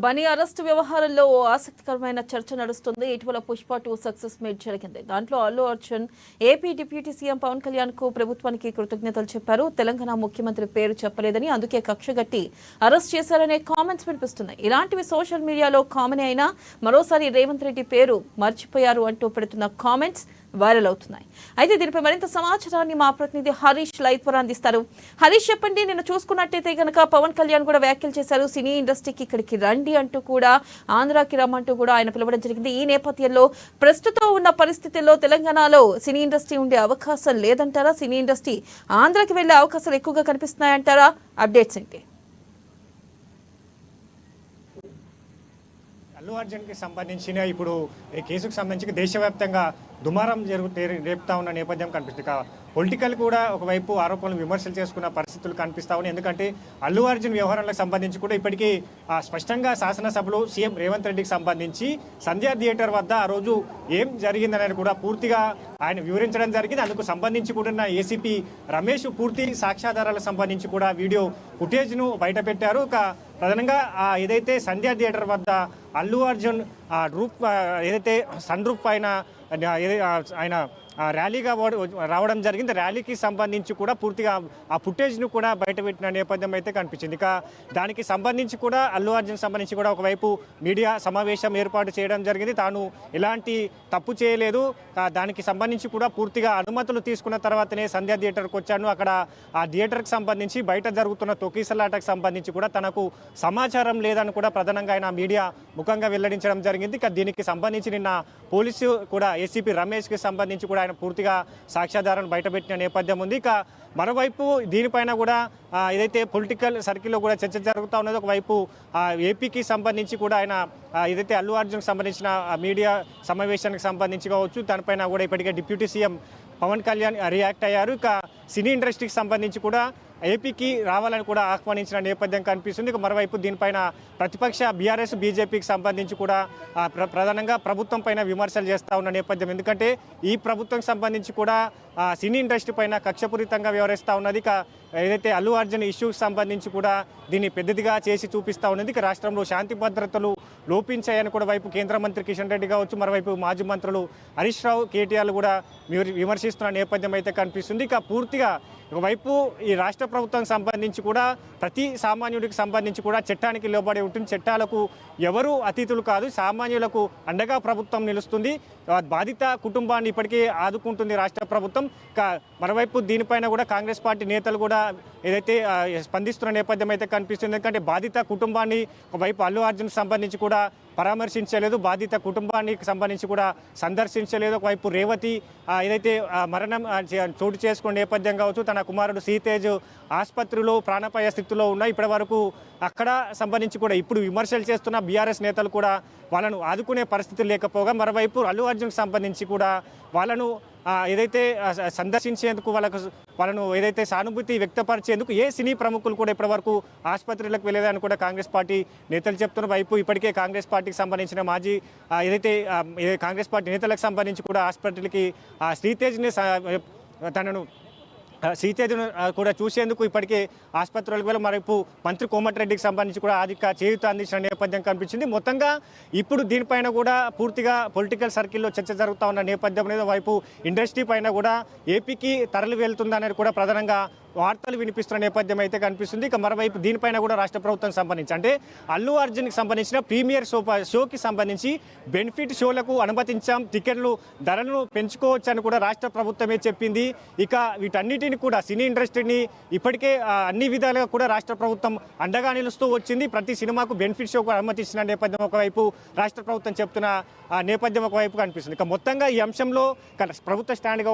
Bunny arrest వ్యవహారంలో ఓ ఆసక్తికరమైన చర్చ నడుస్తుంది. ఇటీవల పుష్ప 2 సక్సెస్ మీట్ జరిగింది. దాంట్లో Allu Arjun AP deputy CM Pawan Kalyan కు ప్రభుత్వానికి కృతజ్ఞతలు చెప్పారు. తెలంగాణ ముఖ్యమంత్రి పేరు చెప్పలేదని, అందుకే కక్షగట్టి అరెస్ట్ చేశారనే కామెంట్స్ వినిపిస్తున్నాయి. ఇలాంటివి సోషల్ మీడియాలో కామన్ అయినా మరోసారి రేవంత్ రెడ్డి పేరు మర్చిపోయారు అంటూ పెడుతున్న కామెంట్స్ వైరల్ అవుతున్నాయి. అయితే దీనిపై మరింత సమాచారాన్ని మా ప్రతినిధి హరీష్ లైవ్ ద్వారా అందిస్తారు. హరీష్, చెప్పండి. నిన్న చూసుకున్నట్టయితే కనుక పవన్ కళ్యాణ్ కూడా వ్యాఖ్యలు చేశారు. సినీ ఇండస్ట్రీకి ఇక్కడికి రండి అంటూ కూడా, ఆంధ్రాకి రమ్మంటూ కూడా ఆయన పిలవడం జరిగింది. ఈ నేపథ్యంలో ప్రస్తుతం ఉన్న పరిస్థితుల్లో తెలంగాణలో సినీ ఇండస్ట్రీ ఉండే అవకాశం లేదంటారా? సినీ ఇండస్ట్రీ ఆంధ్రాకి వెళ్లే అవకాశాలు ఎక్కువగా కనిపిస్తున్నాయంటారా? అప్డేట్స్ ఏంటి? అల్లు అర్జున్కి సంబంధించిన ఇప్పుడు ఈ కేసుకు సంబంధించి దేశవ్యాప్తంగా దుమారం రేపుతా ఉన్న నేపథ్యం కనిపిస్తుంది. పొలిటికల్ కూడా ఒకవైపు ఆరోపణలు విమర్శలు చేసుకున్న పరిస్థితులు కనిపిస్తా ఉన్నాయి. ఎందుకంటే అల్లు అర్జున్ వ్యవహారాలకు సంబంధించి కూడా ఇప్పటికీ స్పష్టంగా శాసనసభలో సీఎం రేవంత్ రెడ్డికి సంబంధించి సంధ్యా థియేటర్ వద్ద ఆ రోజు ఏం జరిగిందనేది కూడా పూర్తిగా ఆయన వివరించడం జరిగింది. అందుకు సంబంధించి కూడా ఏసీపీ రమేష్ పూర్తి సాక్ష్యాధారాలకు సంబంధించి కూడా వీడియో ఫుటేజ్ను బయటపెట్టారు. ప్రధానంగా ఏదైతే సంధ్యా థియేటర్ వద్ద అల్లు అర్జున్ రూప్ ఏదైతే సన్ రూప్ పైన ఆయన ర్యాలీగా రావడం జరిగింది. ర్యాలీకి సంబంధించి కూడా పూర్తిగా ఆ ఫుటేజ్ను కూడా బయటపెట్టిన నేపథ్యం అయితే కనిపించింది. దానికి సంబంధించి కూడా అల్లు అర్జున్ సంబంధించి కూడా ఒకవైపు మీడియా సమావేశం ఏర్పాటు చేయడం జరిగింది. తాను ఎలాంటి తప్పు చేయలేదు, దానికి సంబంధించి కూడా పూర్తిగా అనుమతులు తీసుకున్న తర్వాతనే సంధ్యా థియేటర్కి వచ్చాను. అక్కడ ఆ థియేటర్కి సంబంధించి బయట జరుగుతున్న తొక్కిసలాటకు సంబంధించి కూడా తనకు సమాచారం లేదని కూడా ప్రధానంగా ఆయన మీడియా ముఖంగా వెల్లడించడం జరిగింది. దీనికి సంబంధించి నిన్న పోలీసు కూడా ఏసీపీ రమేష్కి సంబంధించి కూడా పూర్తిగా సాక్ష్యాధారాన్ని బయటపెట్టిన నేపథ్యం ఉంది. మరోవైపు దీనిపైన కూడా ఏదైతే పొలిటికల్ సర్కిల్లో కూడా చర్చ జరుగుతూ ఉన్నది. ఒకవైపు ఏపీకి సంబంధించి కూడా ఆయన ఏదైతే అల్లు అర్జున్కి సంబంధించిన మీడియా సమావేశానికి సంబంధించి కావచ్చు, దానిపైన కూడా ఇప్పటికే deputy CM Pawan Kalyan react అయ్యారు. సినీ ఇండస్ట్రీకి సంబంధించి కూడా ఏపీకి రావాలని కూడా ఆహ్వానించిన నేపథ్యం కనిపిస్తుంది. మరోవైపు దీనిపైన ప్రతిపక్ష బీఆర్ఎస్ బీజేపీకి సంబంధించి కూడా ప్రధానంగా ప్రభుత్వం పైన విమర్శలు చేస్తూ ఉన్న నేపథ్యం. ఎందుకంటే ఈ ప్రభుత్వం సంబంధించి కూడా సినీ ఇండస్ట్రీ పైన కక్షపూరితంగా వ్యవహరిస్తూ ఉన్నది. ఏదైతే అల్లు అర్జున్ ఇష్యూకి సంబంధించి కూడా దీన్ని పెద్దదిగా చేసి చూపిస్తూ ఉన్నది. రాష్ట్రంలో శాంతి భద్రతలు లోపించాయని కూడా వైపు కేంద్ర మంత్రి కిషన్ రెడ్డి కావచ్చు, మరోవైపు మాజీ మంత్రులు హరీష్ రావు, కేటీఆర్ కూడా విమర్శిస్తున్న నేపథ్యం అయితే కనిపిస్తుంది. పూర్తిగా ఒకవైపు ఈ రాష్ట్ర ప్రభుత్వానికి సంబంధించి కూడా ప్రతి సామాన్యుడికి సంబంధించి కూడా చట్టానికి లోబడి ఉంటుంది. చట్టాలకు ఎవరు అతిథులు కాదు. సామాన్యులకు అండగా ప్రభుత్వం నిలుస్తుంది. బాధిత కుటుంబాన్ని ఇప్పటికీ ఆదుకుంటుంది రాష్ట్ర ప్రభుత్వం. మరోవైపు దీనిపైన కూడా కాంగ్రెస్ పార్టీ నేతలు కూడా ఏదైతే స్పందిస్తున్న నేపథ్యం అయితే కనిపిస్తుంది. ఎందుకంటే బాధిత కుటుంబాన్ని ఒకవైపు అల్లు అర్జున్కి సంబంధించి కూడా పరామర్శించలేదు, బాధిత కుటుంబానికి సంబంధించి కూడా సందర్శించలేదు. ఒకవైపు రేవతి ఏదైతే మరణం చోటు చేసుకున్న నేపథ్యం కావచ్చు, తన కుమారుడు సీతేజ్ ఆసుపత్రిలో ప్రాణాపాయ స్థితిలో ఉన్నాయి. ఇప్పటి వరకు అక్కడ సంబంధించి కూడా ఇప్పుడు విమర్శలు చేస్తున్న బీఆర్ఎస్ నేతలు కూడా వాళ్ళను ఆదుకునే పరిస్థితి లేకపోగా, మరోవైపు అల్లు అర్జున్కి సంబంధించి కూడా వాళ్ళను ఏదైతే సందర్శించేందుకు వాళ్ళను ఏదైతే సానుభూతి వ్యక్తపరిచేందుకు ఏ సినీ ప్రముఖులు కూడా ఇప్పటివరకు ఆసుపత్రులకు వెళ్ళేదని కూడా కాంగ్రెస్ పార్టీ నేతలు చెప్తున్న వైపు ఇప్పటికే కాంగ్రెస్ పార్టీకి సంబంధించిన మాజీ ఏదైతే కాంగ్రెస్ పార్టీ నేతలకు సంబంధించి కూడా హాస్పిటల్కి శ్రీతేజ్ని సీతేజ్ను కూడా చూసేందుకు ఇప్పటికే ఆసుపత్రులకు వెళ్ళి మరోవైపు మంత్రి కోమటిరెడ్డికి సంబంధించి కూడా అధిక చేయూత అందించిన నేపథ్యం కనిపించింది. మొత్తంగా ఇప్పుడు దీనిపైన కూడా పూర్తిగా పొలిటికల్ సర్కిల్లో చర్చ జరుగుతూ ఉన్న నేపథ్యం అనేది వైపు ఇండస్ట్రీ పైన కూడా ఏపీకి తరలి వెళ్తుందనేది కూడా ప్రధానంగా వార్తలు వినిపిస్తున్న నేపథ్యం అయితే కనిపిస్తుంది. మరోవైపు దీనిపైన కూడా రాష్ట్ర ప్రభుత్వం సంబంధించి అంటే అల్లు అర్జున్కి సంబంధించిన ప్రీమియర్ షోకి సంబంధించి బెనిఫిట్ షోలకు అనుమతించాం, టికెట్లు ధరలను పెంచుకోవచ్చు అని కూడా రాష్ట్ర ప్రభుత్వమే చెప్పింది. వీటన్నిటిని కూడా సినీ ఇండస్ట్రీని ఇప్పటికే అన్ని విధాలుగా కూడా రాష్ట్ర ప్రభుత్వం అండగా నిలుస్తూ వచ్చింది. ప్రతి సినిమాకు బెనిఫిట్ షోకు అనుమతించిన నేపథ్యం ఒకవైపు రాష్ట్ర ప్రభుత్వం చెప్తున్న నేపథ్యం ఒకవైపు కనిపిస్తుంది. మొత్తంగా ఈ అంశంలో ప్రభుత్వ స్టాండ్